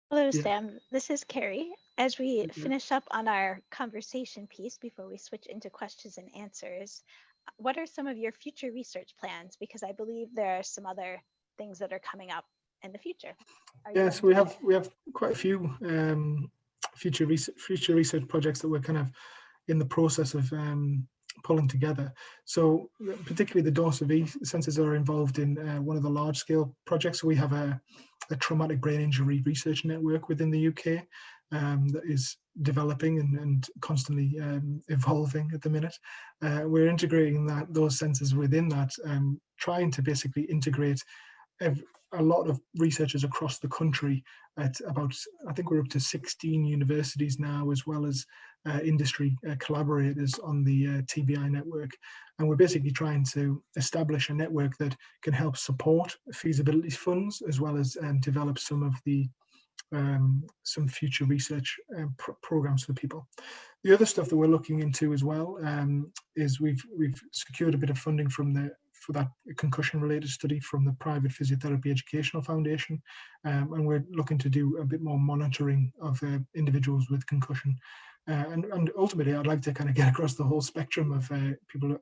Hello, Yeah. Sam. This is Carrie. As we Okay. finish up on our conversation piece before we switch into questions and answers, what are some of your future research plans? Because I believe there are some other things that are coming up in the future. Are you Yeah, willing so to we share? have we have quite a few future research projects that we're kind of in the process of pulling together. So particularly the dorsaVi sensors are involved in one of the large scale projects. So we have a traumatic brain injury research network within the UK that is developing and constantly evolving at the minute. We're integrating those sensors within that, trying to basically integrate a lot of researchers across the country at about, I think we're up to 16 universities now, as well as industry collaborators on the TBI network. And we're basically trying to establish a network that can help support feasibility funds, as well as develop some future research programs for people. The other stuff that we're looking into as well is we've secured a bit of funding for that concussion related study from the Private Physiotherapy Educational Foundation, and we're looking to do a bit more monitoring of individuals with concussion. And ultimately, I'd like to kind of get across the whole spectrum of people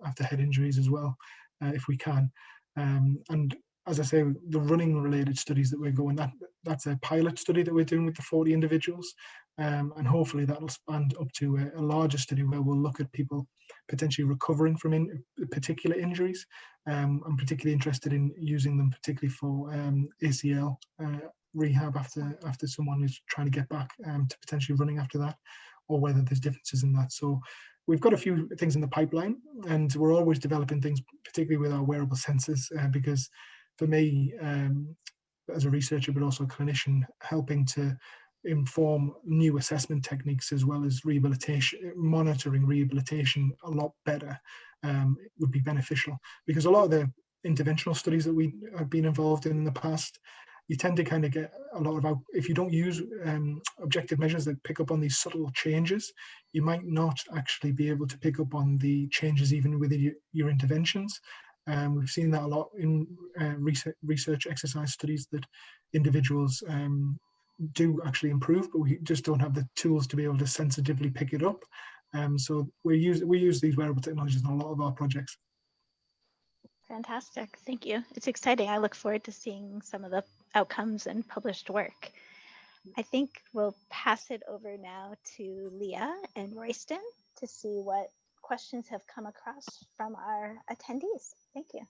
after head injuries as well, if we can. And as I say, the running related studies that we're going, that's a pilot study that we're doing with the 40 individuals. And hopefully that'll expand up to a larger study where we'll look at people potentially recovering from particular injuries. I'm particularly interested in using them particularly for ACL rehab after someone is trying to get back to potentially running after that, or whether there's differences in that. So we've got a few things in the pipeline, and we're always developing things, particularly with our wearable sensors, because for me, as a researcher, but also a clinician, helping to inform new assessment techniques as well as rehabilitation, monitoring rehabilitation a lot better would be beneficial. Because a lot of the interventional studies that we have been involved in the past, you tend to kind of get a lot of, if you don't use objective measures that pick up on these subtle changes, you might not actually be able to pick up on the changes even within your interventions. We've seen that a lot in research exercise studies, that individuals do actually improve, but we just don't have the tools to be able to sensitively pick it up. So we use these wearable technologies in a lot of our projects. Fantastic. Thank you. It's exciting. I look forward to seeing some of the outcomes and published work. I think we'll pass it over now to Leah and Royston to see what questions have come across from our attendees. Thank you.